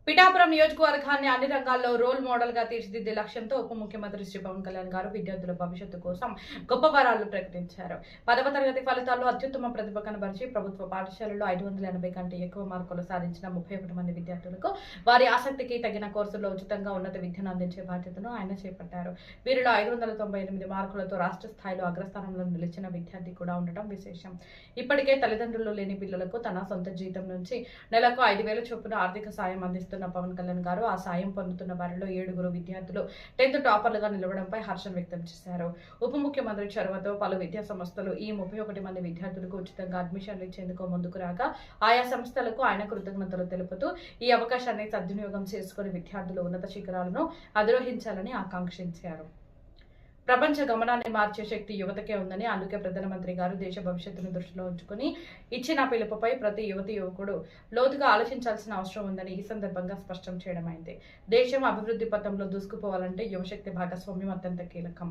పిఠాపురం నియోజకవర్గాన్ని అన్ని రంగాల్లో రోల్ మోడల్ గా తీర్చిదిద్దే లక్ష్యంతో ఉప ముఖ్యమంత్రి శ్రీ పవన్ కళ్యాణ్ గారు విద్యార్థుల భవిష్యత్తు కోసం గొప్ప వరాలు ప్రకటించారు. 10వ తరగతి ఫలితాల్లో అత్యుత్తమ ప్రతిభ కనబరిచి ప్రభుత్వ పాఠశాలలో 580 కంటే ఎక్కువ మార్కులు సాధించిన 31 మంది విద్యార్థులకు వారి ఆసక్తికి తగిన కోర్సుల్లో ఉచితంగా ఉన్నత విద్యను అందించే బాధ్యతను ఆయన చేపట్టారు. వీరిలో 598 మార్కులతో రాష్ట్ర స్థాయిలో అగ్రస్థానంలో నిలిచిన విద్యార్థి కూడా ఉండటం విశేషం. ఇప్పటికే తల్లిదండ్రులు లేని పిల్లలకు తన సొంత జీతం నుంచి నెలకు 5,000 చొప్పున ఆర్థిక సాయం అందిస్తున్న పవన్ కళ్యాణ్ గారు ఆ సాయం పొందుతున్న వారిలో 7 విద్యార్థులు 10th టాపర్లుగా నిలవడంపై హర్షం వ్యక్తం చేశారు. ఉప ముఖ్యమంత్రి చొరవతో పలు విద్యా సంస్థలు ఈ 31 మంది విద్యార్థులకు ఉచితంగా అడ్మిషన్లు ఇచ్చేందుకు ముందుకు రాగా ఆయా సంస్థలకు ఆయన కృతజ్ఞతలు తెలుపుతూ ఈ అవకాశాన్ని సద్వినియోగం చేసుకుని విద్యార్థులు ఉన్నత శిఖరాలను అధిరోహించాలని ఆకాంక్షించారు. ప్రపంచ గమనాన్ని మార్చే శక్తి యువతకే ఉందని, అందుకే ప్రధానమంత్రి గారు దేశ భవిష్యత్తును దృష్టిలో ఉంచుకుని ఇచ్చిన పిలుపుపై ప్రతి యువకుడు లోతుగా ఆలోచించాల్సిన అవసరం ఉందని ఈ సందర్భంగా స్పష్టం చేయడమైంది. దేశం అభివృద్ధి పథంలో దూసుకుపోవాలంటే యువశక్తి భాగస్వామ్యం అత్యంత కీలకం.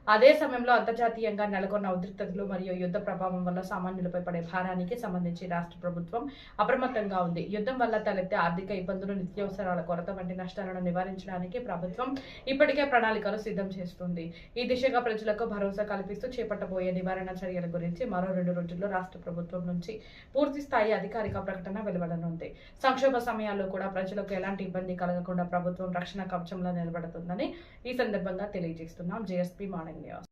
అదే సమయంలో అంతర్జాతీయంగా నెలకొన్న ఉద్రిక్తతలు మరియు యుద్ధ ప్రభావం వల్ల సామాన్యులపై పడే భారానికి సంబంధించి రాష్ట్ర ప్రభుత్వం అప్రమత్తంగా ఉంది. యుద్ధం వల్ల తలెత్తే ఆర్థిక ఇబ్బందులు, నిత్యావసరాల కొరత వంటి నష్టాలను నివారించడానికి ప్రభుత్వం ఇప్పటికే ప్రణాళికలు సిద్ధం చేస్తుంది. ఈ దిశగా ప్రజలకు భరోసా కల్పిస్తూ చేపట్టబోయే నివారణ చర్యల గురించి మరో 2 రోజుల్లో రాష్ట్ర ప్రభుత్వం నుంచి పూర్తి స్థాయి అధికారిక ప్రకటన వెలువడనుంది. సంక్షోభ సమయాల్లో కూడా ప్రజలకు ఎలాంటి ఇబ్బంది కలగకుండా ప్రభుత్వం రక్షణ కవచంలో నిలబడుతుందని ఈ సందర్భంగా తెలియజేస్తున్నాం. JSP morning news.